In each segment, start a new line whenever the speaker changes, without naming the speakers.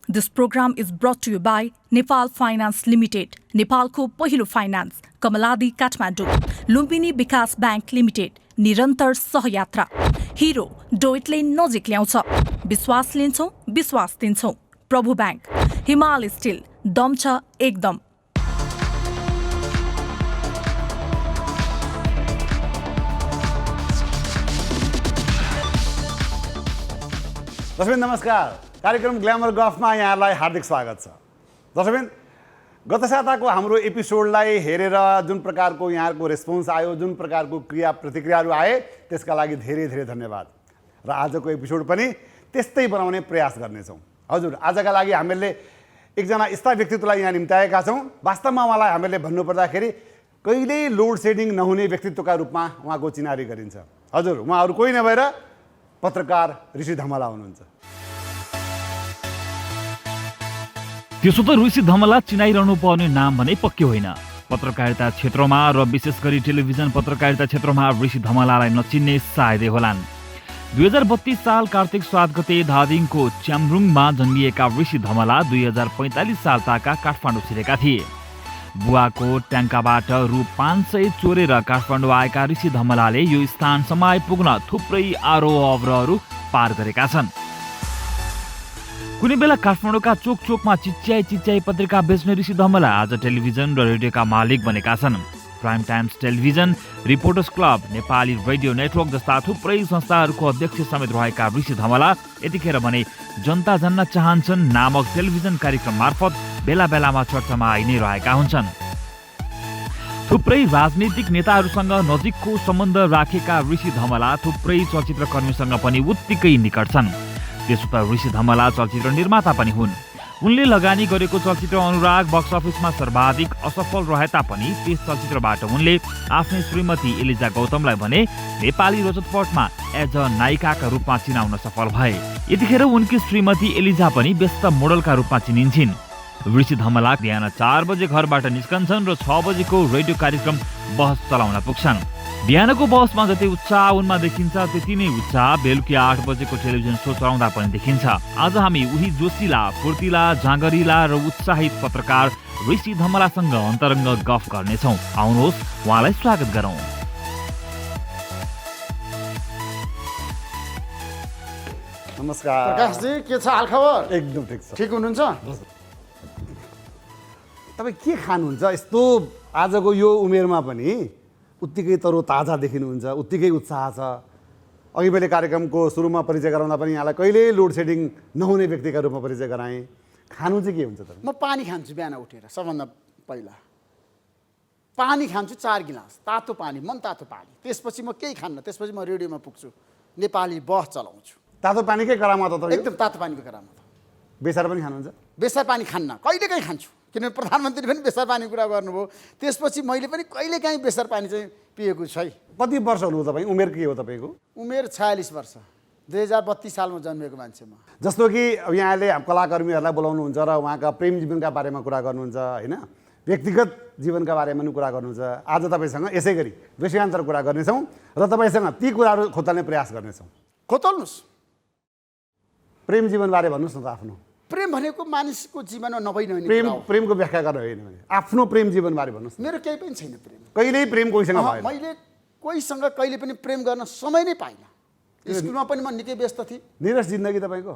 This program is brought to you by Nepal Finance Limited, नेपालको पहिलो finance, Kamaladi Kathmandu, Lumbini विकास bank limited, निरन्तर सहयात्रा, hero डोइटले नजिक ल्याउँछ, विश्वास लिन्छौँ, विश्वास दिन्छौँ, प्रभु ब्याङ्क, हिमाल स्टिल, दम छ एकदम।
दर्शकबिन नमस्कार, कार्यक्रम ग्ल्यामर गफमा यहाँलाई हार्दिक स्वागत छ। दर्शकबिन गत साताको हाम्रो एपिसोडलाई हेरेर जुन प्रकारको यहाँको रेस्पोन्स आयो, जुन प्रकारको क्रिया प्रतिक्रियाहरू आए, त्यसका लागि धेरै धेरै धन्यवाद। र आजको एपिसोड पनि त्यस्तै बनाउने प्रयास गर्नेछौँ। हजुर, आजका लागि हामीले एकजना यस्ता व्यक्तित्वलाई यहाँ निम्त्याएका छौँ। वास्तवमा उहाँलाई हामीले भन्नुपर्दाखेरि कहिल्यै लोड सेडिङ नहुने व्यक्तित्वका रूपमा उहाँको चिनारी गरिन्छ। हजुर, उहाँहरू कोही नभएर पत्रकार ऋषि धमला हुनुहुन्छ।
त्यसो त ऋषि धमला चिनाइरहनु पर्ने नाम भने पक्कै होइन। पत्रकारिता क्षेत्रमा र विशेष गरी टेलिभिजन पत्रकारिता क्षेत्रमा ऋषि धमलालाई नचिन्ने सायदै होलान्। 2032 साल कार्तिक 7 गते धादिङको च्याम्रुङमा जन्मिएका ऋषि धमला 2045 साल ताका काठमाडौँ छिरेका थिए। बुवाको ट्याङ्काबाट रु 500 चोरेर काठमाडौँ आएका ऋषि धमलाले यो स्थानसम्म आइपुग्न थुप्रै आरोह अवरोहहरू पार गरेका छन्। कुनै बेला काठमाडौँका चोक चोकमा चिच्याई पत्रिका बेच्ने ऋषि धमला आज टेलिभिजन र रेडियोका मालिक बनेका छन्। Prime times television, reporters club, Nepali radio network जस्ता थुप्रै संस्थाहरूको अध्यक्ष समेत रहेका ऋषि धमला यतिखेर भने जनता जान्न चाहन्छन् नामक टेलिभिजन कार्यक्रम मार्फत बेला बेलामा चर्चामा आइ नै रहेका हुन्छन्। थुप्रै राजनीतिक नेताहरूसँग नजिकको सम्बन्ध राखेका ऋषि धमला थुप्रै चलचित्रकर्मीसँग पनि उत्तिकै निकट छन्। त्यसो त ऋषि धमला चलचित्र निर्माता पनि हुन्। उनले लगानी गरेको चलचित्र अनुराग बक्स अफिसमा सर्वाधिक असफल रहे तापनि त्यस चलचित्रबाट उनले आफ्नै श्रीमती एलिजा गौतमलाई भने नेपाली रजतपटमा एज अ नायिकाका रूपमा चिनाउन सफल भए। यतिखेर उनकी श्रीमती एलिजा पनि व्यस्त मोडलका रूपमा चिनिन्छन्। ऋषि धमला बिहान 4 बजे घरबाट निस्कन्छन् र 6 बजेको रेडियो कार्यक्रम बहस चलाउन पुग्छन्। बिहानको बहसमा जति उत्साह उनमा देखिन्छ त्यति नै उत्साह बेलुकी 8 बजेको टेलिभिजन सो चलाउँदा पनि देखिन्छ। आज हामी उही जोसिला, फुर्तिला, जाँगरिला र उत्साहित पत्रकार ऋषि धमलासँग अन्तरङ्ग गफ गर्नेछौँ। आउनुहोस् उहाँलाई स्वागत गरौँ।
नमस्कार
प्रकाशजी, के छ हालखबर?
एकदम ठिक छ।
ठिक हुनुहुन्छ?
तपाईँ के खानुहुन्छ? यस्तो आजको यो उमेरमा पनि उत्तिकै तरोताजा देखिनुहुन्छ, उत्तिकै उत्साह छ। अघि मैले कार्यक्रमको सुरुमा परिचय गराउँदा पनि यहाँलाई कहिल्यै लोड सेडिङ नहुने व्यक्तिका रूपमा परिचय गराएँ। खानु चाहिँ के हुन्छ? तपाईँ?
म पानी खान्छु बिहान उठेर। सबभन्दा पहिला पानी खान्छु 4 गिलास तातो पानी, मन तातो पानी। त्यसपछि म केही खान्न। त्यसपछि म रेडियोमा पुग्छु, नेपाली बहस चलाउँछु।
तातो पानीकै करामत हो त?
एकदम तातो पानीको करामत।
बेसार पनि खानुहुन्छ?
बेसार पानी खान्न, कहिलेकाहीँ खान्छु। किनभने प्रधानमन्त्री पनि बेसार पानीको कुरा गर्नुभयो। त्यसपछि मैले पनि कहिलेकाहीँ बेसार पानी चाहिँ पिएको छैन।
कति वर्ष हुनु तपाईँ? उमेर के हो तपाईँको?
उमेर 46 वर्ष। 2032 सालमा जन्मेको मान्छे म।
जस्तो कि अब यहाँले कलाकर्मीहरूलाई बोलाउनुहुन्छ र उहाँका प्रेम जीवनका बारेमा कुरा गर्नुहुन्छ, होइन? व्यक्तिगत जीवनका बारेमा पनि कुरा गर्नुहुन्छ। आज तपाईँसँग यसै गरी विषयान्तर कुरा गर्नेछौँ र तपाईँसँग ती कुराहरू खोतल्ने प्रयास गर्नेछौँ।
खोतल्नुहोस्।
प्रेम जीवनबारे भन्नुहोस् न त आफ्नो।
प्रेम भनेको मानिसको जीवनमा नभइ नहुने
प्रेम
कुरा हो।
प्रेमको व्याख्या गर्न होइन भने आफ्नो प्रेम जीवनबारे भन्नुहोस् न।
मेरो केही पनि छैन प्रेम।
कहिल्यै प्रेम कोहीसँग भएन?
मैले कोहीसँग कहिले पनि प्रेम गर्न समय नै पाइनँ। स्कुलमा पनि म निकै व्यस्त थिएँ।
निरस जिन्दगी तपाईँको?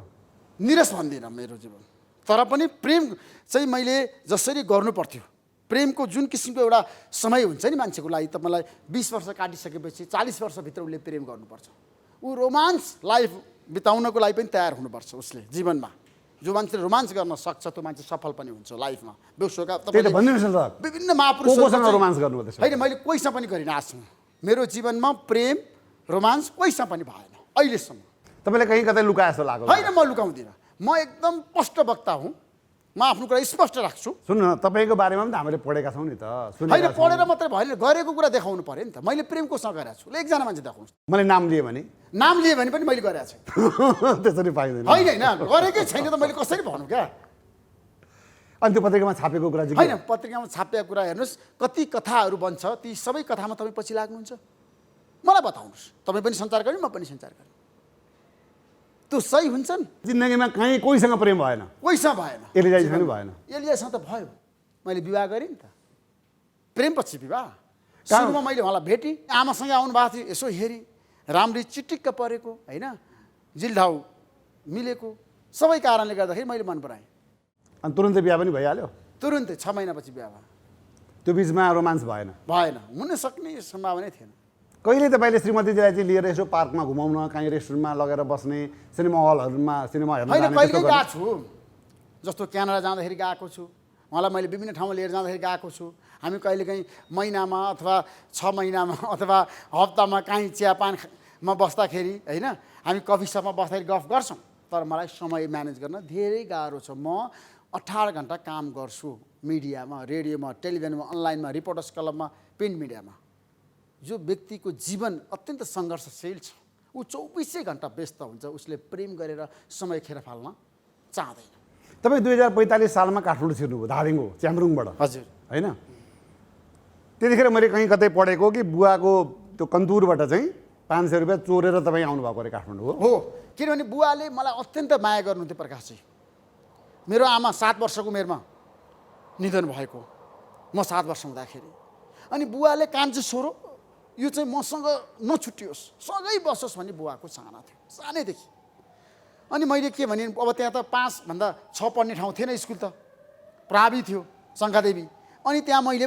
निरस भन्दिनँ मेरो जीवन, तर पनि प्रेम चाहिँ मैले जसरी गर्नु पर्थ्यो। प्रेमको जुन किसिमको एउटा समय हुन्छ नि मान्छेको लागि, त मलाई 20 वर्ष काटिसकेपछि 40 वर्षभित्र उसले प्रेम गर्नुपर्छ। ऊ रोमान्स लाइफ बिताउनको लागि पनि तयार हुनुपर्छ उसले जीवनमा। जो मान्छे रोमान्स गर्न सक्छ त्यो मान्छे सफल पनि हुन्छ लाइफमा। विश्वका विभिन्न महापुरुषसँग
रोमान्स गर्नुभयो?
होइन, मैले कोहीसँग पनि गरिनँ आजसम्म। मेरो जीवनमा प्रेम रोमान्स कोहीसँग पनि भएन अहिलेसम्म।
तपाईँले कहीँ कतै लुकाए जस्तो लाग्यो?
होइन, म लुकाउँदिनँ। म एकदम स्पष्ट वक्ता हुँ। म आफ्नो कुरा स्पष्ट राख्छु।
सुन्नु, तपाईँको बारेमा पनि त हामीले पढेका छौँ नि त।
होइन, पढेर मात्रै भएन, गरेको कुरा देखाउनु पऱ्यो नि त। मैले प्रेम कोसँग गरेको छु, एकजना मान्छे देखाउँछु।
मैले नाम लिएँ भने?
नाम लिएँ भने पनि मैले गरेको छु।
त्यसरी पाइँदैन।
होइन, गरेकै छैन त मैले कसरी भन्नु क्या?
अनि त्यो पत्रिकामा छापेको कुरा चाहिँ?
होइन, पत्रिकामा छापेको कुरा हेर्नुहोस्, कति कथाहरू बन्छ, ती सबै कथामा तपाईँ पछि लाग्नुहुन्छ? मलाई बताउनुहोस्। तपाईँ पनि सञ्चार गर्ने, म पनि सञ्चार गर्ने। त्यो सही हुन्छन्?
जिन्दगीमा कहीँ कोहीसँग प्रेम भएन,
कोहीसँग भएन,
एलिजासँग पनि भएन।
एलिजासँग त भयो, मैले विवाह गरेँ नि त, प्रेमपछि विवाह। सुरुमा मैले उहाँलाई भेटेँ, आमासँग आउनु भएको थियो, यसो हेरेँ, राम्ररी चिटिक्क परेको होइन, जिल्डाउ मिलेको, सबै कारणले गर्दाखेरि मैले मन पराएँ।
अनि तुरुन्तै बिहा पनि भइहाल्यो?
तुरुन्तै 6 महिनापछि बिहा भयो।
त्यो बिचमा रोमान्स भएन?
भएन, हुन सक्ने सम्भावनै थिएन।
कहिले तपाईँले श्रीमतीजीलाई चाहिँ लिएर यसो पार्कमा घुमाउन, काहीँ रेस्टुरेन्टमा लगेर बस्ने, सिनेमा हलहरूमा सिनेमा हेर्न
होइन,
जाने
कहिले गएको छु, जस्तो क्यानाडा जाँदाखेरि गएको छु, उहाँलाई मैले विभिन्न ठाउँमा लिएर जाँदाखेरि गएको छु। हामी कहिलेकाहीँ महिनामा अथवा 6 महिनामा अथवा हप्तामा काहीँ चियापानमा बस्दाखेरि होइन, हामी कफी सपमा बस्दाखेरि गफ गर्छौँ। तर मलाई समय म्यानेज गर्न धेरै गाह्रो छ। म 18 घन्टा काम गर्छु, मिडियामा, रेडियोमा, टेलिभिजनमा, अनलाइनमा, रिपोर्टर्स क्लबमा, प्रिन्ट मिडियामा। जो व्यक्तिको जीवन अत्यन्त सङ्घर्षशील छ, ऊ 24 घन्टा व्यस्त हुन्छ, उसले प्रेम गरेर समय खेर फाल्न चाहँदैन।
तपाईँ 2045 सालमा काठमाडौँ छिर्नुभयो, धादिङको च्याम्रुङबाट,
हजुर
होइन? त्यतिखेर मैले कहीँ कतै पढेको कि बुवाको त्यो कन्तुरबाट चाहिँ 500 रुपियाँ चोरेर तपाईँ आउनुभएको अरे काठमाडौँ
हो, किनभने बुवाले मलाई अत्यन्त माया गर्नुहुन्थ्यो प्रकाशजी। मेरो आमा 7 वर्षको उमेरमा निधन भएको, म 7 वर्ष हुँदाखेरि। अनि बुवाले कान्छो छोरो यो चाहिँ मसँग नछुटियोस्, सँगै बसोस् भन्ने बुवाको चाहना थियो सानैदेखि। अनि मैले के भने, अब त्यहाँ त 5 भन्दा 6 पढ्ने ठाउँ थिएन, स्कुल त प्रावि थियो, शङ्कादेवी। अनि त्यहाँ मैले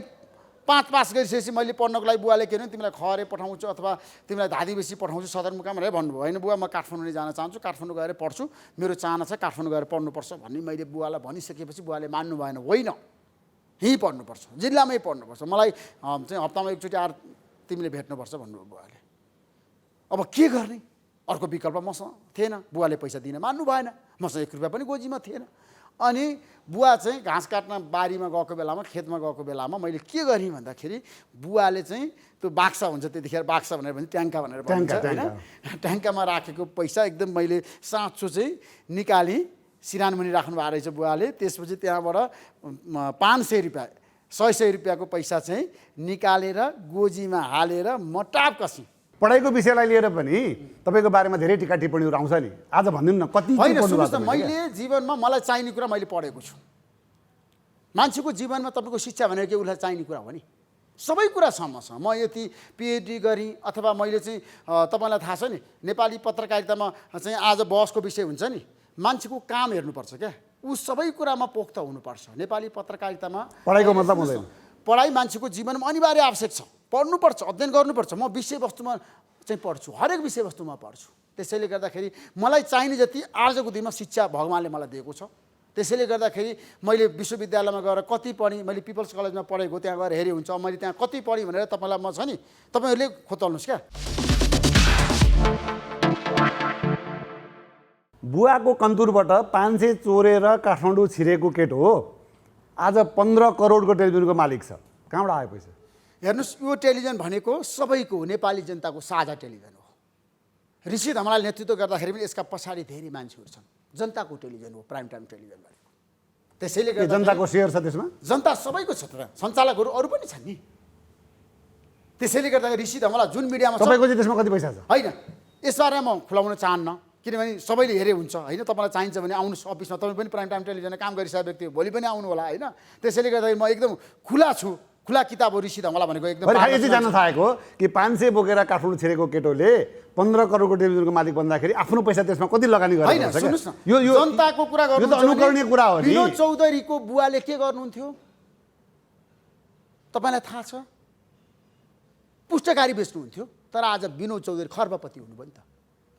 5 पास गरिसकेपछि मैले पढ्नको लागि बुवाले के भने, तिमीलाई खरे पठाउँछु अथवा तिमीलाई धादिबेसी पठाउँछु सदरमुकाम भनेर भन्नुभयो। होइन बुवा, म काठमाडौँ नै जान चाहन्छु, काठमाडौँ गएर पढ्छु, मेरो चाहना छ काठमाडौँ गएर पढ्नुपर्छ भन्ने मैले बुवालाई भनिसकेपछि बुवाले मान्नु भएन। होइन, यहीँ पढ्नुपर्छ, जिल्लामै पढ्नुपर्छ, मलाई चाहिँ हप्तामा एकचोटि आएर तिमीले भेट्नुपर्छ भन्नुभयो बुवाले। अब के गर्ने, अर्को विकल्प मसँग थिएन। बुवाले पैसा दिन मान्नु भएन, मसँग 1 रुपियाँ पनि गोजीमा थिएन। अनि बुवा चाहिँ घाँस काट्न बारीमा गएको बेलामा, खेतमा गएको बेलामा मैले के गरेँ भन्दाखेरि, बुवाले चाहिँ त्यो बाक्सा हुन्छ, त्यतिखेर बाक्सा भनेर भन्छ, ट्याङ्का भनेर भन्छ होइन, ट्याङ्कामा राखेको पैसा एकदम मैले साँचो चाहिँ निकालेँ। सिरानमुनि राख्नु भएको रहेछ बुवाले। त्यसपछि त्यहाँबाट 500 रुपियाँ 100 रुपियाँको पैसा चाहिँ निकालेर गोजीमा हालेर मटाप कसेँ।
पढाइको विषयलाई लिएर पनि तपाईँको बारेमा धेरै टिका टिप्पणीहरू आउँछ नि, आज भनिदिनु न कति?
होइन, सुन्नुहोस् न, मैले जीवनमा मलाई चाहिने कुरा मैले पढेको छु। मान्छेको जीवनमा तपाईँको शिक्षा भनेर के उसलाई चाहिने कुरा हो नि, सबै कुरा छ मसँग। म यति पिएचडी गरेँ अथवा मैले चाहिँ तपाईँलाई थाहा छ नि, नेपाली पत्रकारितामा चाहिँ आज बहसको विषय हुन्छ नि, मान्छेको काम हेर्नुपर्छ क्या, ऊ सबै कुरामा पोख्त हुनुपर्छ। नेपाली पत्रकारितामा
पढाइको मतलब हुँदैन।
पढाइ मान्छेको जीवनमा अनिवार्य आवश्यक छ, पढ्नुपर्छ, अध्ययन गर्नुपर्छ। म विषयवस्तुमा चाहिँ पढ्छु, हरेक विषयवस्तुमा पढ्छु। त्यसैले गर्दाखेरि मलाई चाहिने जति आजको दिनमा शिक्षा भगवान्ले मलाई दिएको छ। त्यसैले गर्दाखेरि मैले विश्वविद्यालयमा गएर कति पढेँ, मैले पिपल्स कलेजमा पढेको, त्यहाँ गएर हेरे हुन्छ मैले त्यहाँ कति पढेँ भनेर तपाईँलाई म छ नि, तपाईँहरूले खोतल्नुहोस् क्या।
बुवाको कन्तुरबाट 500 चोरेर काठमाडौँ छिरेको केटो हो, आज 15 करोडको टेलिभिजनको मालिक छ। कहाँबाट आयो पैसा?
हेर्नुहोस्, यो टेलिभिजन भनेको सबैको नेपाली जनताको साझा टेलिभिजन हो। ऋषि धमलाले नेतृत्व गर्दाखेरि पनि यसका पछाडि धेरै मान्छेहरू छन्। जनताको टेलिभिजन हो प्राइम टाइम टेलिभिजन भनेको। त्यसैले गर्दा
जनताको सेयर छ त्यसमा,
जनता सबैको छ, तर सञ्चालकहरू अरू पनि छन् नि। त्यसैले गर्दा ऋषि धमला जुन मिडियामा
तपाईँको चाहिँ त्यसमा कति पैसा छ?
होइन, यसबारे म खुलाउन चाहन्न, किनभने सबैले हेरे हुन्छ होइन। तपाईँलाई चाहिन्छ भने आउनुहोस् अफिसमा, तपाईँ पनि प्राइम टाइम टेलिभिजनमा काम गरिसकेको व्यक्ति हो, भोलि पनि आउनु होला होइन। त्यसैले गर्दा म एकदम खुला छु, खुला किताब हो ऋषि धमला भनेको। एकदम
यति जान्न थालेको कि 500 बोकेर काठमाडौँ छिरेको केटोले 15 करोडको टेलिभिजनको मालिक बन्दाखेरि आफ्नो पैसा त्यसमा कति लगानी गरेर
होइन। सुन्नुहोस् न, यो जनताको कुरा गर्नु,
यो त अनुकरणीय कुरा हो नि।
विनोद चौधरीको बुवाले के गर्नुहुन्थ्यो तपाईँलाई थाहा छ? पुस्तकारी बेच्नुहुन्थ्यो। तर आज विनोद चौधरी खर्बपति हुनुभयो नि त।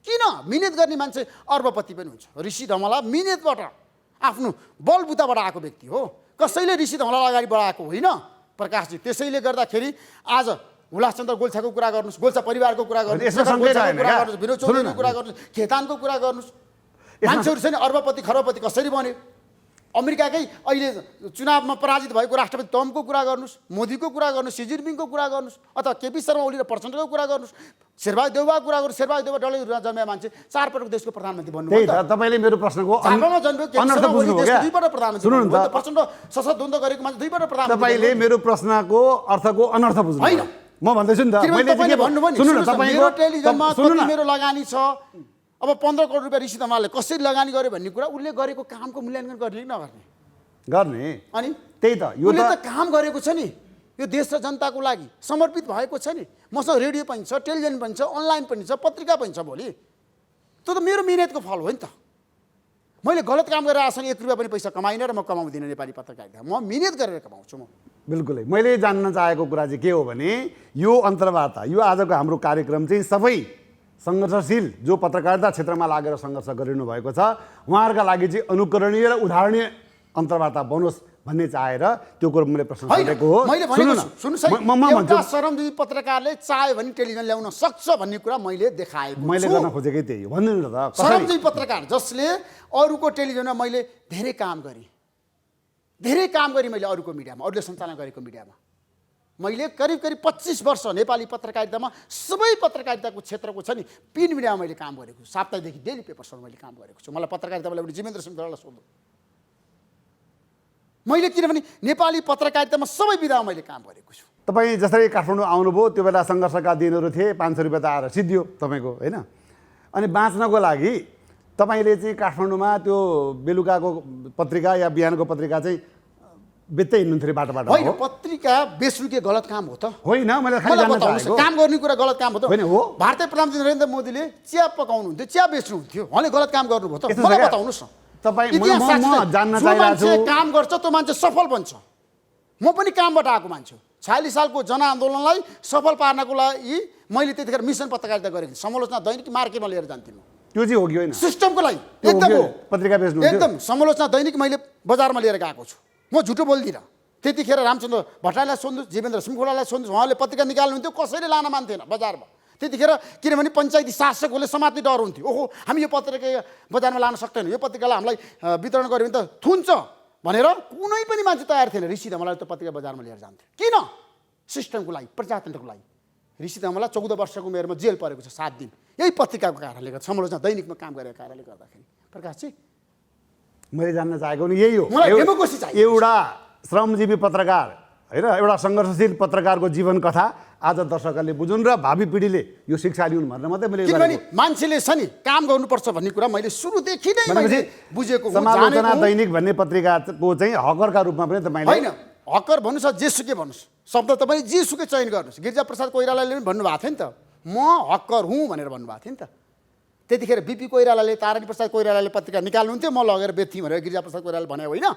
किन? मिहिनेत गर्ने मान्छे अर्बपति पनि हुन्छ। ऋषि धमला मिहिनेतबाट आफ्नो बलबुताबाट आएको व्यक्ति हो, कसैले ऋषि धमलालाई अगाडि बढाएको होइन प्रकाशजी। त्यसैले गर्दाखेरि आज हुलासचन्द्र गोल्छाको कुरा गर्नुहोस्, गोल्छा परिवारको कुरा गर्नुहोस्, विनोद चौधरीको कुरा गर्नुहोस्, खेतानको कुरा गर्नुहोस्, मान्छेहरू चाहिँ अर्बपति खर्बपति कसरी बन्यो। अमेरिकाकै अहिले चुनावमा पराजित भएको राष्ट्रपति ट्रम्पको कुरा गर्नुहोस्, मोदीको कुरा गर्नुहोस्, सी जिनपिङको कुरा गर्नुहोस्, अथवा केपी शर्मा ओली र प्रचण्डको कुरा गर्नुहोस्, शेरबहादुर देउवाको कुरा गर्नुहोस्। शेरबहादुर देउवा डडेलधुरामा जन्मेका मान्छे 4 पटक देशको प्रधानमन्त्री बन्नुभयो।
त्यही त तपाईँले मेरो प्रश्नको अनर्थ बुझ्नुभयो क्या।
2 पटक प्रधानमन्त्री
सुन्नु न त,
प्रचण्ड सशक्त द्वन्द्व गरेको मान्छे 2 पटक प्रधानमन्त्री।
तपाईँले मेरो प्रश्नको अर्थको अनर्थ बुझ्नु होइन। म भन्दैछु नि त,
मैले भन्नुभयो नि,
सुन्नु न,
मेरो टेलिभिजनमा कति मेरो लगानी छ, अब 15 करोड रुपियाँ ऋषि धमलाले कसरी लगानी गर्यो भन्ने कुरा उसले गरेको कामको मूल्याङ्कन गर्ने कि नगर्ने
गर्ने
अनि
त्यही त यो
उसले
त
त काम गरेको छ नि यो देश र जनताको लागि समर्पित भएको छ नि मसँग रेडियो पनि छ टेलिभिजन पनि छ अनलाइन पनि छ पत्रिका पनि छ भोलि त्यो त मेरो मिहिनेतको फल हो नि त मैले गलत काम गरेर आसँग 1 रुपियाँ पनि पैसा कमाइन र म कमाउँदिनँ नेपाली पत्रकारिता म मिहिनेत गरेर कमाउँछु म
बिल्कुलै मैले जान्न चाहेको कुरा चाहिँ के हो भने यो अन्तर्वार्ता यो आजको हाम्रो कार्यक्रम चाहिँ सबै सङ्घर्षशील जो पत्रकारिता क्षेत्रमा लागेर सङ्घर्ष गरिनु भएको छ उहाँहरूका लागि चाहिँ अनुकरणीय र उदाहरणीय अन्तर्वार्ता बनोस् भन्ने चाहेर त्यो कुरो मैले प्रश्न सोधेको हो
मैले
सुन्नु न म भन्छु
एउटा श्रमजीवी पत्रकारले चाह्यो भने टेलिभिजन ल्याउन सक्छ भन्ने कुरा मैले देखाएको
मैले
छु
गर्न खोजेकै त्यही हो भन्नु न त कसरी
श्रमजीवी पत्रकार जसले अरूको टेलिभिजनमा मैले धेरै काम गरेँ मैले अरूको मिडियामा अरूले सञ्चालन गरेको मिडियामा मैले करिब 25 वर्ष नेपाली पत्रकारितामा सबै पत्रकारिताको क्षेत्रको छ नि पिन मिडियामा मैले काम गरेको छु साप्ताहिकदेखि डेली पेपर्समा मैले काम गरेको छु मलाई पत्रकारितामा ल्याउने जिमेन्द्र सिंहलाई सोध्नु मैले किनभने नेपाली पत्रकारितामा सबै विधामा मैले काम गरेको छु
तपाईँ जसरी काठमाडौँ आउनुभयो त्यो बेला सङ्घर्षका दिनहरू थिए 500 रुपियाँ त आएर सिद्धियो तपाईँको होइन अनि बाँच्नको लागि तपाईँले चाहिँ काठमाडौँमा त्यो बेलुकाको पत्रिका या बिहानको पत्रिका चाहिँ बेच्दै हिँड्नुहुन्थ्यो बाटो
होइन पत्रिका बेच्नु के गलत काम हो त
होइन मैले खालि जान्न चाहेको
काम गर्ने कुरा गलत काम हो त
होइन हो
भारतीय प्रधानमन्त्री नरेन्द्र मोदीले चिया पकाउनुहुन्थ्यो चिया बेच्नुहुन्थ्यो उहाँले गलत काम गर्नुभयो त मलाई बताउनुहोस् न
तपाईँ म जान्न चाहेको छु
काम गर्छ त्यो मान्छे सफल बन्छ म पनि कामबाट आएको मान्छे 46 सालको जनआन्दोलनलाई सफल पार्नको लागि मैले त्यतिखेर मिसन पत्रकारिता गरेको थिएँ समालोचना दैनिक मार्केटमा लिएर जान्थेँ
त्यो चाहिँ हो कि होइन
सिस्टमको लागि
त्यो
एकदम हो
पत्रिका बेच्नु
एकदम समालोचना दैनिक मैले बजारमा लिएर गएको छु म झुटो बोल्दिनँ त्यतिखेर रामचन्द्र भट्टराईलाई सोध्नुहोस् जीवेन्द्र सिंहलाई सोध्नुहोस् उहाँले पत्रिका निकाल्नुहुन्थ्यो कसैले लान मान्थेन बजारमा त्यतिखेर किनभने पञ्चायती शासकहरूले समात्ने डर हुन्थ्यो ओहो हामी यो पत्रिका बजारमा लान सक्दैनौँ यो पत्रिकालाई हामीलाई वितरण गर्यो भने त थुन्छ भनेर कुनै पनि मान्छे तयार थिएन ऋषि धमलाले त्यो पत्रिका बजारमा लिएर जान्थ्यो किन सिस्टमको लागि प्रजातन्त्रको लागि ऋषि धमला 14 वर्षको उमेरमा जेल परेको छ 7 दिन यही पत्रिकाको कारणले गर्दा समालोचना दैनिकमा काम गरेको कारणले गर्दाखेरि प्रकाशजी
मैले जान्न चाहेको नि यही हो
मलाई डेमोक्रेसी चाहियो
एउटा श्रमजीवी पत्रकार होइन एउटा सङ्घर्षशील पत्रकारको जीवन कथा आज दर्शकहरूले बुझुन् र भावी पिँढीले यो शिक्षा लिउन् भनेर मात्रै मैले
किनभने मान्छेले छ नि काम गर्नुपर्छ भन्ने कुरा मैले सुरुदेखि नै मैले बुझेको हुँ
समालोचना दैनिक भन्ने पत्रिकाको चाहिँ हकरका रूपमा पनि तपाईँले
होइन हकर भन्नुहोस् जेसुकै भन्नुहोस् शब्द तपाईँले जेसुकै चयन गर्नुहोस् गिरिजाप्रसाद कोइरालाले पनि भन्नुभएको थियो नि त म हकर हुँ भनेर भन्नुभएको थियो नि त त्यतिखेर बिपी कोइरालाले तारानी प्रसाद कोइरालाले पत्रिका निकाल्नुहुन्थ्यो म लगेर बेच्थेँ भनेर गिरिजाप्रसाद कोइरालाले भने होइन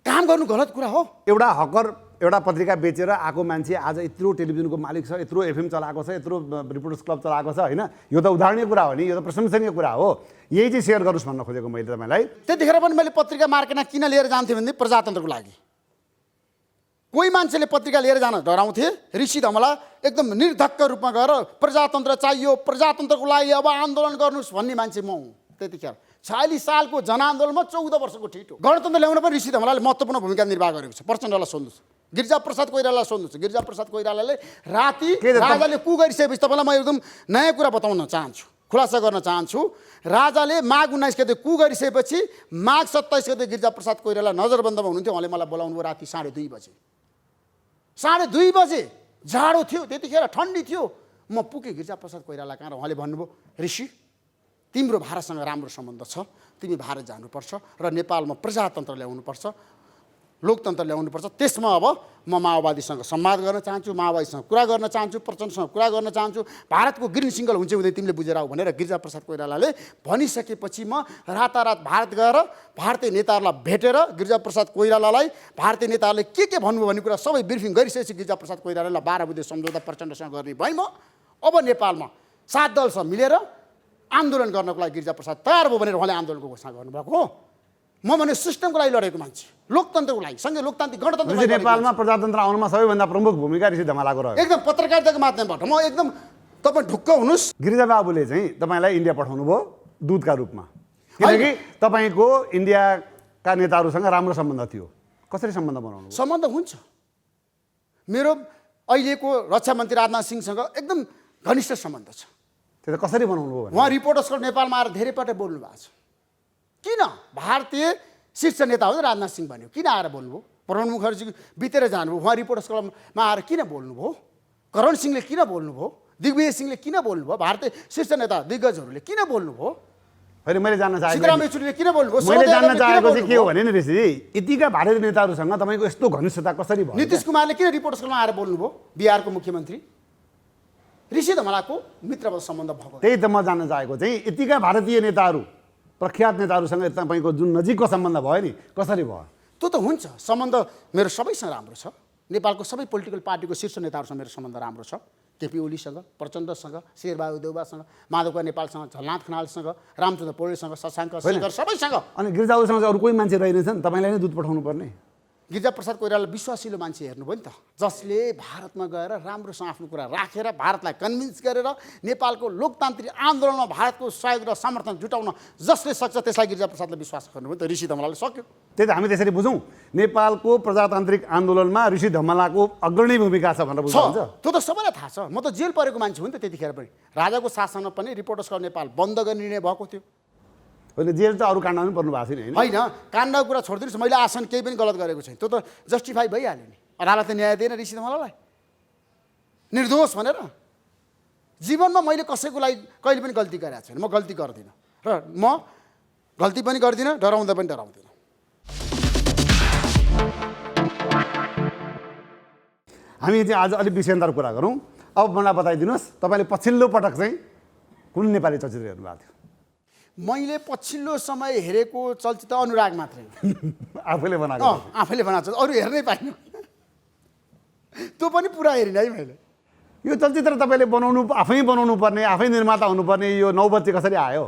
काम गर्नु गलत कुरा हो
एउटा हकर एउटा पत्रिका बेचेर आएको मान्छे आज यत्रो टेलिभिजनको मालिक छ यत्रो एफएम चलाएको छ यत्रो रिपोर्टर्स क्लब चलाएको छ होइन यो त उदाहरणीय कुरा हो नि यो त प्रशंसनीय कुरा हो यही चाहिँ सेयर गर्नुहोस् भन्न खोजेको मैले तपाईँलाई
त्यतिखेर पनि मैले पत्रिका मार्केटमा किन लिएर जान्थेँ भने प्रजातन्त्रको लागि कोही मान्छेले पत्रिका लिएर जान डराउँथे ऋषि धमला एकदम निर्धक्क रूपमा गएर प्रजातन्त्र चाहियो प्रजातन्त्रको लागि अब आन्दोलन गर्नुहोस् भन्ने मान्छे म हुँ त्यतिखेर 46 सालको जनआन्दोलनमा 14 वर्षको ठिट हो गणतन्त्र ल्याउन पनि ऋषि धमलाले महत्त्वपूर्ण भूमिका निर्वाह गरेको छ प्रचण्डलाई सोध्नुहोस् गिरिजाप्रसाद कोइरालालाई सोध्नुहोस् गिरिजाप्रसाद कोइरालाले राति राजाले कु गरिसकेपछि तपाईँलाई म एकदम नयाँ कुरा बताउन चाहन्छु खुलासा गर्न चाहन्छु राजाले माघ 19 गते कु गरिसकेपछि माघ 27 गते गिरिजाप्रसाद कोइराला नजरबन्दमा हुनुहुन्थ्यो उहाँले मलाई बोलाउनु राति 2:30 बजे 2:30 बजे जाडो थियो त्यतिखेर ठन्डी थियो म पुगेँ गिरिजाप्रसाद कोइराला कहाँ र उहाँले भन्नुभयो ऋषि तिम्रो भारतसँग राम्रो सम्बन्ध छ तिमी भारत जानुपर्छ र नेपालमा प्रजातन्त्र ल्याउनुपर्छ लोकतन्त्र ल्याउनुपर्छ त्यसमा अब म माओवादीसँग संवाद गर्न चाहन्छु माओवादीसँग कुरा गर्न चाहन्छु प्रचण्डसँग कुरा गर्न चाहन्छु भारतको ग्रिन सिग्नल हुन्छ हुँदै तिमीले बुझेर आऊ भनेर गिरिजाप्रसाद कोइरालाले भनिसकेपछि म रातारात भारत गएर भारतीय नेताहरूलाई भेटेर गिरिजाप्रसाद कोइरालालाई भारतीय नेताहरूले के भन्नुभयो भन्ने कुरा सबै ब्रिफिङ गरिसकेपछि गिरिजाप्रसाद कोइरालालाई 12 बुँदे सम्झौता प्रचण्डसँग गर्ने भएँ म अब नेपालमा 7 दलसँग मिलेर आन्दोलन गर्नको लागि गिरिजाप्रसाद तयार भयो भनेर उहाँले आन्दोलनको घोषणा गर्नुभएको हो म भने सिस्टमको लागि लडेको मान्छे लोकतन्त्रको लागि सँगै लोकतान्त्रिक गणतन्त्र
नेपालमा प्रजातन्त्र आउनमा सबैभन्दा प्रमुख भूमिका ऋषि धमलाको रह्यो
एकदम पत्रकारिताको माध्यमबाट म एकदम तपाईँ ढुक्क हुनुहोस्
गिरिजा बाबुले चाहिँ तपाईँलाई इन्डिया पठाउनु भयो दूतका रूपमा किनकि तपाईँको इन्डियाका नेताहरूसँग राम्रो सम्बन्ध थियो कसरी सम्बन्ध बनाउनु
सम्बन्ध हुन्छ मेरो अहिलेको रक्षा मन्त्री राजनाथ सिंहसँग एकदम घनिष्ठ सम्बन्ध छ
त्यो त कसरी बनाउनु भयो
उहाँ रिपोर्टर्स क्लब नेपालमा आएर धेरै पटक बोल्नु भएको छ किन भारतीय शीर्ष नेता हो राजनाथ सिंह भन्यो किन आएर बोल्नुभयो प्रणब मुखर्जी बितेर जानुभयो उहाँ रिपोर्टर्स क्लबमा आएर किन बोल्नुभयो करण सिंहले किन बोल्नुभयो दिग्विजय सिंहले किन बोल्नुभयो? भारतीय शीर्ष नेता दिग्गजहरूले किन बोल्नुभयो?
होइन मैले जान्न चाहेको
सिद्धराम येचुरीले किन बोल्नुभयो?
मैले
शरद
जान्न
यादवले किन
चाहेको चाहिँ के हो
बोल्नुभयो?
भने नि ऋषिजी यतिका भारतीय नेताहरूसँग तपाईँको यस्तो घनिष्ठता कसरी भयो?
नीतिश कुमारले किन रिपोर्टर्स क्लबमा आएर बोल्नुभयो? बिहारको मुख्यमन्त्री ऋषि धमलाको मित्रवत सम्बन्ध भएको।
त्यही त म जान्न चाहेको चाहिँ यतिका भारतीय नेताहरू प्रख्यात नेताहरूसँग तपाईँको जुन नजिकको सम्बन्ध भयो नि कसरी भयो?
त्यो त हुन्छ, सम्बन्ध मेरो सबैसँग राम्रो छ। नेपालको सबै पोलिटिकल पार्टीको शीर्ष नेताहरूसँग मेरो सम्बन्ध राम्रो छ। केपी ओलीसँग, प्रचण्डसँग, शेरबहादुर देउवासँग, माधव नेपालसँग, झलनाथ खनालसँग, रामचन्द्र पौडेलसँग, शशाङ्क शेखर सबैसँग।
अनि गिरिजाउसँग चाहिँ अरू कोही मान्छे रहेनछन्, तपाईँलाई नै दुध पठाउनु पर्ने?
गिरिजाप्रसाद कोइराला विश्वासिलो मान्छे हेर्नुभयो नि त, जसले भारतमा गएर राम्रोसँग आफ्नो कुरा राखेर भारतलाई कन्भिन्स गरेर नेपालको लोकतान्त्रिक आन्दोलनमा भारतको सहयोग र समर्थन जुटाउन जसले सक्छ त्यसलाई गिरिजाप्रसादले विश्वास गर्नुभयो। त ऋषि धमलाले सक्यो।
त्यही त हामी त्यसरी बुझौँ, नेपालको प्रजातान्त्रिक आन्दोलनमा ऋषि धमलाको अग्रणी भूमिका छ भनेर बुझ्नुहुन्छ?
त्यो त सबैलाई थाहा छ। म त जेल परेको मान्छे हुँ नि त त्यतिखेर पनि। राजाको शासनमा पनि रिपोर्टर्स क्लब नेपाल बन्द गर्ने निर्णय भएको थियो।
होइन जेल त अरू काण्डमा पनि पर्नु भएको छैन होइन?
होइन, काण्डको कुरा छोडिदिनुहोस्, मैले आसन केही पनि गलत गरेको छैन, त्यो त जस्टिफाई भइहाल्यो नि। अदालतले न्याय दिएन ऋषि धमलालाई निर्दोष भनेर। जीवनमा मैले कसैको लागि कहिले पनि गल्ती गरेको छैन, म गल्ती गर्दिनँ र म गल्ती पनि गर्दिनँ, डराउँदा पनि डराउँदिनँ।
हामी चाहिँ आज अलिक विषयान्तर कुरा गरौँ। अब मलाई बताइदिनुहोस् तपाईँले पछिल्लो पटक चाहिँ कुन नेपाली चलचित्र हेर्नुभएको थियो?
मैले पछिल्लो समय हेरेको चलचित्र अनुराग मात्रै हो।
आफूले बनाएको?
आफैले बनाएको, अरू हेर्नै पाइनँ। त्यो पनि पुरा हेरिनँ है मैले।
यो चलचित्र तपाईँले आफै बनाउनु पर्ने, आफै निर्माता हुनुपर्ने यो नौबत्ती कसरी आयो?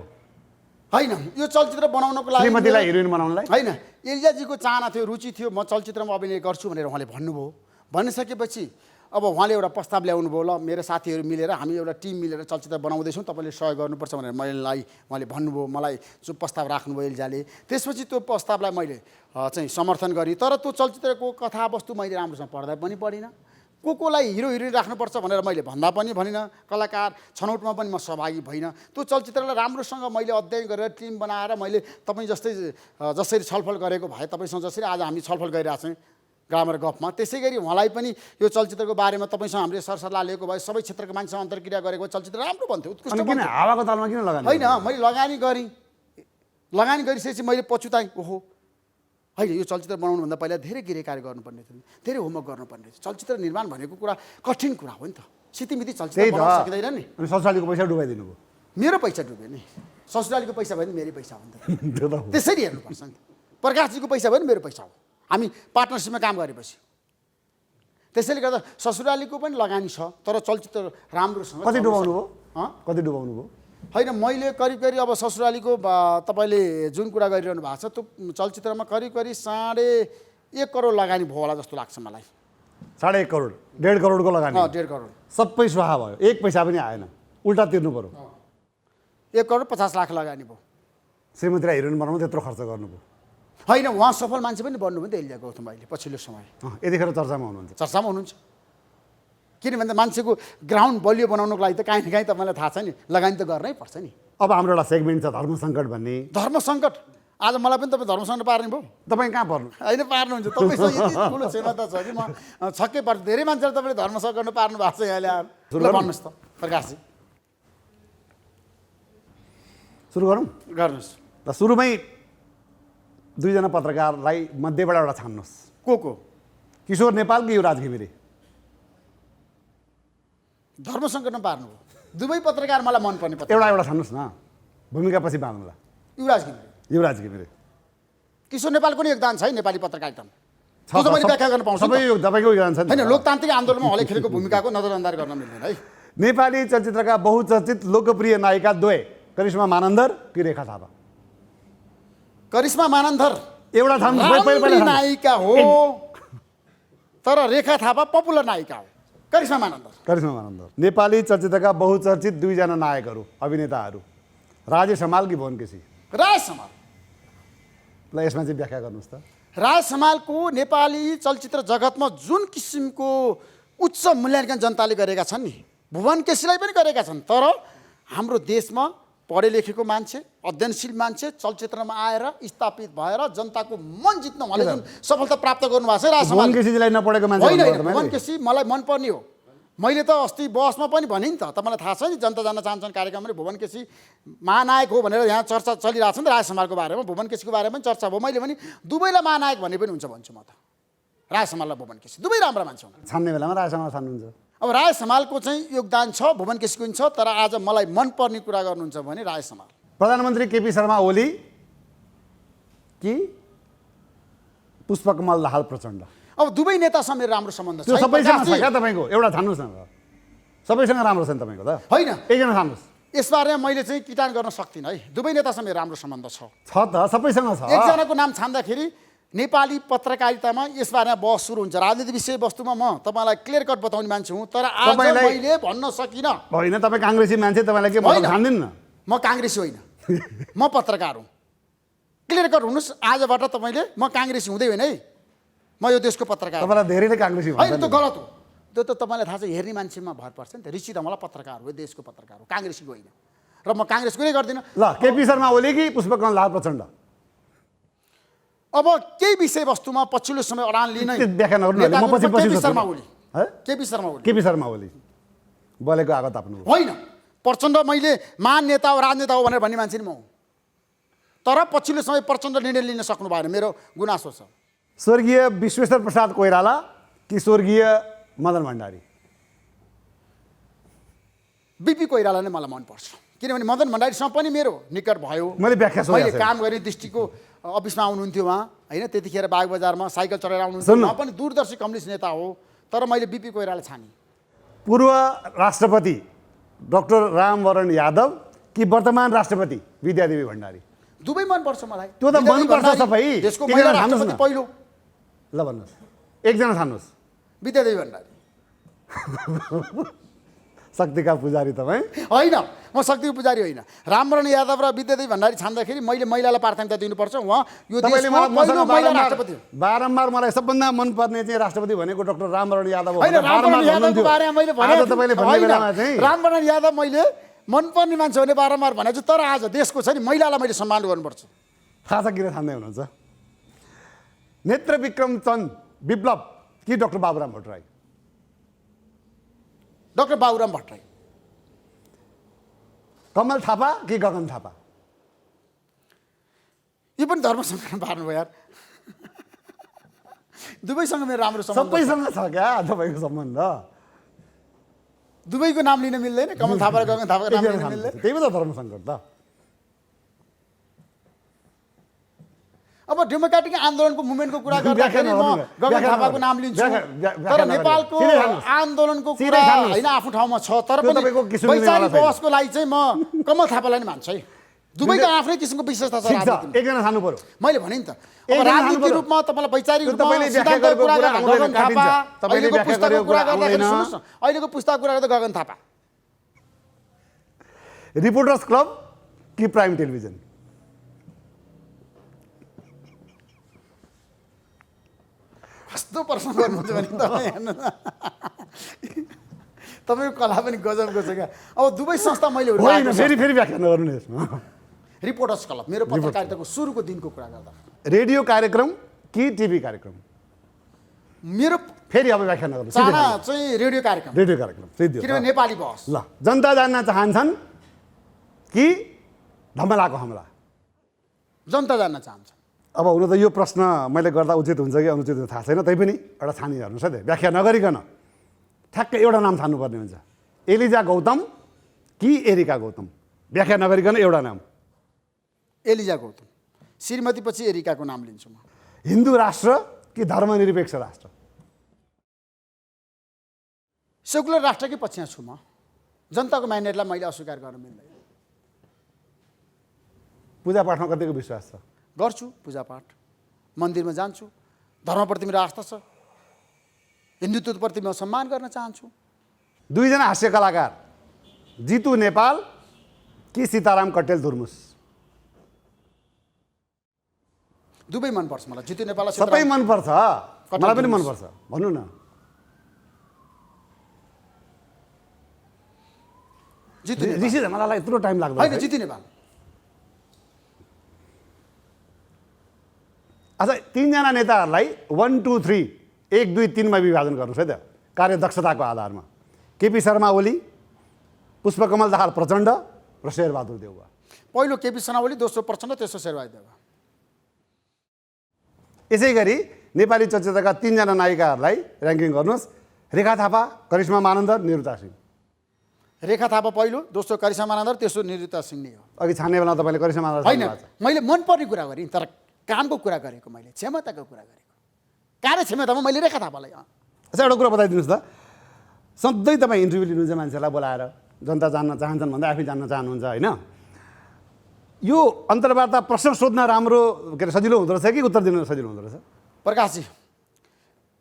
होइन, यो चलचित्र बनाउनको लागि
श्रीमतीलाई हिरोइन बनाउनलाई?
होइन, एलियाजीको चाहना थियो, रुचि थियो, म चलचित्रमा अभिनय गर्छु भनेर उहाँले भन्नुभयो। भनिसकेपछि अब उहाँले एउटा प्रस्ताव ल्याउनु भयो, ल मेरो साथीहरू मिलेर हामी एउटा टिम मिलेर चलचित्र बनाउँदैछौँ, तपाईँले सहयोग गर्नुपर्छ भनेर मलाई उहाँले भन्नुभयो। मलाई जो प्रस्ताव राख्नुभयो एलिजाले, त्यसपछि त्यो प्रस्तावलाई मैले चाहिँ समर्थन गरेँ। तर त्यो चलचित्रको कथावस्तु मैले राम्रोसँग पढ्दा पनि पढिनँ। कोलाई हिरो हिरोइन राख्नुपर्छ भनेर मैले भन्दा पनि भनिनँ। कलाकार छनौटमा पनि म सहभागी भइनँ। त्यो चलचित्रलाई राम्रोसँग मैले अध्ययन गरेर टिम बनाएर मैले तपाईँ जसरी छलफल गरेको भए, तपाईँसँग जसरी आज हामी छलफल गरिरहेछौँ ग्रामर गफमा, त्यसै गरी उहाँलाई पनि यो चलचित्रको बारेमा तपाईँसँग हामीले सरसल्लाह लिएको भए, सबै क्षेत्रका मान्छेसँग अन्तर्क्रिया गरेको चलचित्र राम्रो बन्थ्यो, उत्कृष्ट
किन
बन्थ्यो।
हावाको तालमा किन लगानी?
होइन, मैले लगानी गरिसकेपछि मैले पछुताएँ। ओहो होइन, यो चलचित्र बनाउनुभन्दा पहिला धेरै गृह कार्य गर्नुपर्ने थियो, धेरै होमवर्क गर्नुपर्ने थियो। चलचित्र निर्माण भनेको कुरा कठिन कुरा हो नि त, सितिमिति चलचित्र बनाउन सकिँदैन नि।
अनि ससुरालीको पैसा डुबाइदिनु भयो?
मेरो पैसा डुब्यो नि, ससुरालीको पैसा भयो नि मेरो पैसा हो नि त। त्यसरी हेर्नुपर्छ नि। प्रकाशजीको पैसा भयो नि मेरो पैसा हो, हामी पार्टनरसिपमा काम गरेपछि। त्यसैले गर्दा ससुरालीको पनि लगानी छ, तर चलचित्र राम्रोसँग
कति डुबाउनु भयो? कति डुबाउनु भयो?
होइन, मैले करिब अब ससुरालीको तपाईँले जुन कुरा गरिरहनु भएको छ त्यो चलचित्रमा करिब 1.5 करोड लगानी भयो होला जस्तो लाग्छ मलाई।
1.5 करोड? 1.5 करोडको लगानी?
1.5 करोड
सबै स्वाहा भयो, एक पैसा पनि आएन, उल्टा तिर्नु पर्यो।
1 करोड 50 लाख लगानी भयो।
श्रीमतीलाई हिरोइन बनाउनु त्यत्रो खर्च गर्नुभयो?
होइन, उहाँ सफल मान्छे पनि बन्नुभयो नि त एलिया गौतम अहिले पछिल्लो समय।
यतिखेर चर्चामा हुनुहुन्छ?
चर्चामा हुनुहुन्छ, किनभने मान्छेको ग्राउन्ड बलियो बनाउनको लागि त काहीँ न काहीँ तपाईँलाई थाहा छ नि, लगानी त गर्नै पर्छ नि।
अब हाम्रो एउटा सेगमेन्ट छ धर्म सङ्कट भन्ने।
धर्म सङ्कट? आज मलाई पनि तपाईँ धर्म सङ्कट पार्ने भयो?
तपाईँ कहाँ पर्नु?
होइन, पार्नुहुन्छ। तपाईँसँग यति ठुलो क्षमता छ कि म छक्कै पर्छ। धेरै मान्छेले तपाईँले धर्म सङ्कट पार्नु भएको छ यहाँले। भन्नुहोस् त प्रकाशजी,
सुरु गरौँ?
गर्नुहोस्।
त सुरुमै दुईजना पत्रकारलाई मध्येबाट एउटा छान्नुहोस्।
को?
किशोर नेपाल कि युवराज घिमिरे?
धर्म सङ्कटमा पार्नुभयो। दुवै पत्रकार मलाई मनपर्ने पत्रकार।
एउटा छान्नुहोस् न, भूमिका पछि बाँध्नुला।
युवराज घिमिरे।
युवराज घिमिरे।
किशोर नेपालको नि योगदान छ है नेपाली पत्रकारितामा, त्यो त मैले व्याख्या गर्न पाउँछु।
तपाईँको योगदान छ नि?
होइन, लोकतान्त्रिक आन्दोलनमा उहाँले खेलेको भूमिकाको नजरअन्दाज गर्न मिल्दैन है।
नेपाली चलचित्रका बहुचर्चित लोकप्रिय नायिका द्वय करिश्मा मानन्दर कि रेखा थापा?
करिश्मा मानन्दर
एउटा
राम्री नायिका हो, तर रेखा थापा पपुलर नायिका हो। करिश्मा मानन्दर।
करिश्मा मानन्दर। नेपाली चलचित्रका बहुचर्चित दुईजना नायकहरू, अभिनेताहरू, राजेश हमाल कि भुवन केसी?
राजेश हमाल।
ल यसमा चाहिँ व्याख्या गर्नुहोस् त।
राजेश हमालको नेपाली चलचित्र जगतमा जुन किसिमको उच्च मूल्याङ्कन जनताले गरेका छन् नि, भुवन केसीलाई पनि गरेका छन्, तर हाम्रो देशमा पढे लेखेको मान्छे, अध्ययनशील मान्छे चलचित्रमा आएर स्थापित भएर जनताको मन जित्न उहाँले जुन सफलता प्राप्त गर्नुभएको छ राजेश हमाल।
भुवन केसीजीलाई नपढेको मान्छे
होइन, भुवन केसी मलाई मनपर्ने हो। मैले त अस्ति बसमा पनि भने नि त तपाईँलाई थाहा छ नि जनता जान्न चाहन्छन् कार्यक्रमले भुवन केसी महानायक हो भनेर यहाँ चर्चा चलिरहेको छ नि त राज समालको बारेमा भुवन केसीको बारेमा पनि चर्चा भयो मैले भने दुवैलाई महानायक भन्ने पनि हुन्छ भन्छु म त राज समाल र भुवन केसी दुवै राम्रा मान्छे हुन्
छान्ने बेलामा राज समाल छान्नुहुन्छ
अब राज समालको चाहिँ योगदान छ भुवन केसीको पनि छ तर आज मलाई मनपर्ने कुरा गर्नुहुन्छ भने राज समाल
प्रधानमन्त्री केपी शर्मा ओली कि पुष्पकमल दाहाल प्रचण्ड
अब दुवै नेतासँग मेरो राम्रो सम्बन्ध
त्यो
छ
सबैसँग छ क्या तपाईँको एउटा छान्नुहोस् न सबैसँग राम्रो छ नि तपाईँको त
होइन
एकजना छान्नुहोस्
यसबारेमा मैले चाहिँ किटान गर्न सक्दिनँ है दुवै नेतासँग मेरो राम्रो सम्बन्ध छ
त सबैसँग छ
एकजनाको नाम छान्दाखेरि नेपाली पत्रकारितामा यसबारेमा बहस सुरु हुन्छ राजनीति विषयवस्तुमा म तपाईँलाई क्लियर कट बताउने मान्छे हुँ तर आज मैले भन्न सकिनँ
होइन तपाईँ काङ्ग्रेसी मान्छे तपाईँलाई के मतलब छान्दिन न
म काङ्ग्रेसी होइन म पत्रकार हुँ क्लियर कट हुनुहोस् आजबाट तपाईँले म काङ्ग्रेसी हुँदै होइन है म यो देशको पत्रकार
तपाईँलाई धेरैले काङ्ग्रेसी
होइन त्यो गलत हो त्यो त तपाईँलाई थाहा छ हेर्ने मान्छेमा भर पर्छ नि त ऋषि धमला पत्रकार हो देशको पत्रकार हो काङ्ग्रेसीको होइन र म काङ्ग्रेस कुनै गर्दिनँ
ल केपी शर्मा ओली कि पुष्पकमल दाहाल प्रचण्ड
अब केही विषयवस्तुमा पछिल्लो समय अडान लिनै
व्याख्या नगर्नु म पछि पछि
केपी शर्मा ओली केपी शर्मा ओली
केपी शर्मा ओली बोलेको आगो ताप्नु
होइन प्रचण्ड मैले महान नेता हो राजनेता हो भनेर भन्ने मान्छे नि म हुँ तर पछिल्लो समय प्रचण्ड निर्णय लिन सक्नु भएन मेरो गुनासो छ
स्वर्गीय विश्वेश्वर प्रसाद कोइराला कि स्वर्गीय मदन भण्डारी
बिपी कोइराला नै मलाई मनपर्छ किनभने मदन भण्डारीसँग पनि मेरो निकट भयो
मैले व्याख्या
मैले काम गर्ने दृष्टिको अफिसमा आउनुहुन्थ्यो उहाँ होइन त्यतिखेर बागबजारमा साइकल चढेर आउनुहुन्थ्यो उहाँ पनि दूरदर्शी कम्युनिस्ट नेता हो तर मैले बिपी कोइराला छाने
पूर्व राष्ट्रपति डाक्टर रामवरण यादव कि वर्तमान राष्ट्रपति विद्यादेवी भण्डारी
दुवै मनपर्छ मलाई
त्यो त मनपर्छ सबै
देशको महिला राष्ट्रपति पहिलो
ल भन्नुहोस् एकजना छान्नुहोस्
विद्यादेवी भण्डारी
शक्तिका पुजारी तपाईँ
होइन म शक्तिको पुजारी होइन रामवरण यादव र विद्यादेवी भण्डारी छान्दाखेरि मैले महिलालाई प्राथमिकता दिनुपर्छ उहाँ यो देशको पहिलो महिला राष्ट्रपति
बारम्बार मलाई सबभन्दा मनपर्ने चाहिँ राष्ट्रपति भनेको डाक्टर रामवरण यादव हो
होइन रामवरण यादवको बारेमा मैले भने रामवरण यादव मैले मनपर्ने मान्छे भने बारम्बार भनेको छु तर आज देशको छ नि महिलालाई मैले सम्मान गर्नुपर्छ
थाहा छ किन छान्दै हुनुहुन्छ नेत्र विक्रम चन्द विप्लव कि डाक्टर बाबुराम भट्टराई
डाक्टर बाबुराम भट्टराई
कमल थापा कि गगन थापा
यो पनि धर्मसँग पार्नुभयो यार दुवैसँग मेरो राम्रो सम्बन्ध
सबैसँग छ क्या तपाईँको सम्बन्ध
दुवैको नाम लिन मिल्दैन कमल थापा र गगन थापाको नाम लिन मिल्दैन
त्यही त धर्मसङ्कट त
अब डेमोक्रेटिक आन्दोलनको मुभमेन्टको कुरा गर्दाखेरि म गगन थापाको नाम लिन्छु तर नेपालको आन्दोलनको कुरा होइन आफ्नो ठाउँमा छ तर पनि वैचारिक बहसको लागि चाहिँ म कमल थापालाई नै मान्छु है दुवैको आफ्नै किसिमको विशेषता छ राजनीतिमा
एकजना छान्नु पर्यो
मैले भने नि त अब राजनीतिक रूपमा तपाईँलाई वैचारिक रूपमा सिद्धान्तको कुरा गर्दा गगन थापा अहिलेको पुस्ताको कुरा गर्दाखेरि सुन्नुहोस् न अहिलेको पुस्ताको कुरा गर्दा गगन थापा
रिपोर्टर्स क्लब कि प्राइम टेलिभिजन
कस्तो प्रश्न गर्नुहुन्छ भने तपाईँ हेर्नु तपाईँको कला पनि गजबको छ क्या अब दुवै संस्था मैले
फेरि व्याख्या नगर्नु यसमा
रिपोर्टर्स क्लब मेरो पत्रकारिताको सुरुको दिनको कुरा गर्दा
रेडियो कार्यक्रम कि टिभी कार्यक्रम
मेरो
फेरि अब व्याख्या नगर्नु
चाहना चाहिँ रेडियो कार्यक्रम किनभने नेपाली बहस
ल जनता जान्न चाहन्छन् कि धमलाको हमला
जनता जान्न चाहन्छ
अब हुन त यो प्रश्न मैले गर्दा उचित हुन्छ कि अनुचित हुन्छ थाहा छैन तैपनि एउटा छानिहाल्नुहोस् है व्याख्या नगरिकन ठ्याक्कै एउटा नाम छान्नुपर्ने हुन्छ एलिजा गौतम कि एरिका गौतम व्याख्या नगरिकन एउटा नाम
एलिजा गौतम श्रीमती पछि एरिकाको नाम लिन्छु म
हिन्दू राष्ट्र कि धर्मनिरपेक्ष राष्ट्र
सेकुलर राष्ट्रकै पक्षमा छु म जनताको म्यान्डेटलाई मैले अस्वीकार गर्न मिल्दैन
पूजापाठमा कतिको विश्वास छ
गर्छु पूजापाठ मन्दिरमा जान्छु धर्मप्रति मेरो आस्था छ हिन्दुत्वप्रति म सम्मान गर्न चाहन्छु
दुईजना हास्य कलाकार जितु नेपाल कि सीताराम कटेल धुर्मुस
दुवै मनपर्छ मलाई जितु नेपाल
सबै मनपर्छ मलाई पनि मनपर्छ भन्नु न ऋषि धमलालाई यत्रो टाइम लाग्दैन
होइन जितु नेपाल
अच्छा तीनजना नेताहरूलाई 1 2 3 1 2 3 मा विभाजन गर्नुहोस् है त कार्यदक्षताको आधारमा केपी शर्मा ओली, पुष्पकमल दाहाल प्रचण्ड र शेरबहादुर देउवा।
पहिलो केपी शर्मा ओली, दोस्रो प्रचण्ड, तेस्रो शेरबहादुर देउवा।
यसै गरी नेपाली चलचित्रका 3 जना नायिकाहरूलाई र्याङ्किङ गर्नुहोस्। रेखा थापा, करिश्मा मानन्दर, निरुता सिंह।
रेखा थापा पहिलो, दोस्रो करिश्मा मानन्दर, तेस्रो निरुता सिंह नै हो।
अघि छान्ने बेला तपाईँले करिश्मा मानन्दर
होइन,
छान्नुभएको छ।
मैले मनपर्ने कुरा गरेँ तर कामको कुरा गरेको, मैले क्षमताको कुरा गरेको। कार्यक्षमतामा मैले रेखा थापालाई
अच्छा एउटा कुरा बताइदिनुहोस् त, सधैँ तपाईँ इन्टरभ्यू लिनुहुन्छ मान्छेलाई बोलाएर, जनता जान्न चाहन्छन् भन्दा आफै जान्न चाहनुहुन्छ होइन? यो अन्तर्वार्ता प्रश्न सोध्न राम्रो के अरे सजिलो हुँदो रहेछ कि उत्तर दिनु सजिलो हुँदो रहेछ?
प्रकाशजी,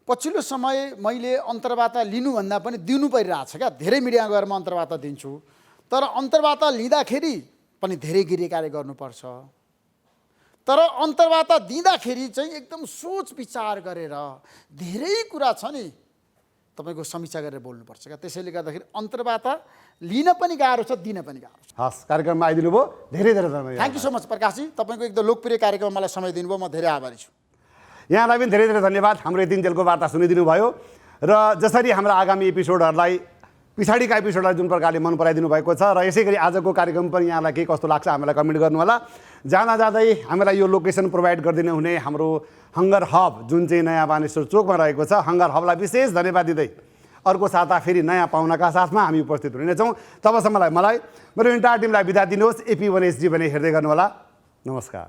पछिल्लो समय मैले अन्तर्वार्ता लिनुभन्दा पनि दिनु परिरहेछ क्या। धेरै मिडियामा गएर म अन्तर्वार्ता दिन्छु, तर अन्तर्वार्ता लिँदाखेरि पनि धेरै गृह कार्य गर्नुपर्छ। तर अन्तर्वार्ता दिँदाखेरि चाहिँ एकदम सोच विचार गरेर धेरै कुरा छ नि, तपाईँको समीक्षा गरेर बोल्नुपर्छ क्या। त्यसैले गर्दाखेरि अन्तर्वार्ता लिन पनि गाह्रो छ, दिन पनि गाह्रो छ।
हस्, कार्यक्रममा आइदिनु भयो, धेरै धेरै धन्यवाद।
थ्याङ्क यू सो मच प्रकाशजी, तपाईँको एकदम लोकप्रिय कार्यक्रममा मलाई समय दिनुभयो, म धेरै आभारी छु।
यहाँलाई पनि धेरै धेरै धन्यवाद हाम्रो यतिन्जेलको वार्ता सुनिदिनु भयो र जसरी हाम्रा आगामी एपिसोडहरूलाई पछाडिका एपिसोडलाई जुन प्रकारले मन पराइदिनु भएको छ र यसै गरी आजको कार्यक्रम पनि यहाँलाई के कस्तो लाग्छ हामीलाई कमेन्ट गर्नुहोला। जाँदा जाँदै हामीलाई यो लोकेसन प्रोभाइड गरिदिनु हुने हाम्रो हङ्गर हब जुन चाहिँ नयाँ बानेश्वर चोकमा रहेको छ, हङ्गर हबलाई विशेष धन्यवाद दिँदै अर्को साता फेरि नयाँ पाहुनाका साथमा हामी उपस्थित हुनेछौँ। तबसम्मलाई मलाई मेरो इन्टायर टिमलाई बिदा दिनुहोस्। AP1SG भने हेर्दै गर्नुहोला। नमस्कार।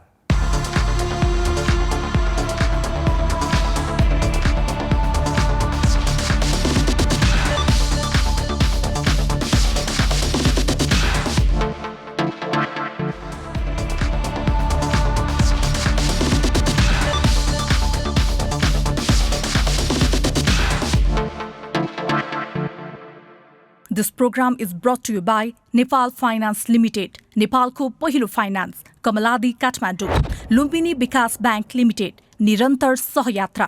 This program is brought to you by Nepal Finance Limited, नेपालको पहिलो फाइनान्स, कमलादी काठमाडौँ, लुम्बिनी विकास ब्याङ्क लिमिटेड, निरन्तर सहयात्रा,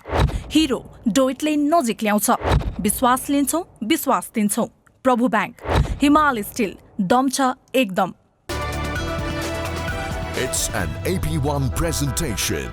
हिरो डोइटले नजिक ल्याउँछ, विश्वास लिन्छौँ, विश्वास दिन्छौँ, प्रभु ब्याङ्क, हिमाल स्टिल, दम छ एकदम।
It's an AP1 presentation.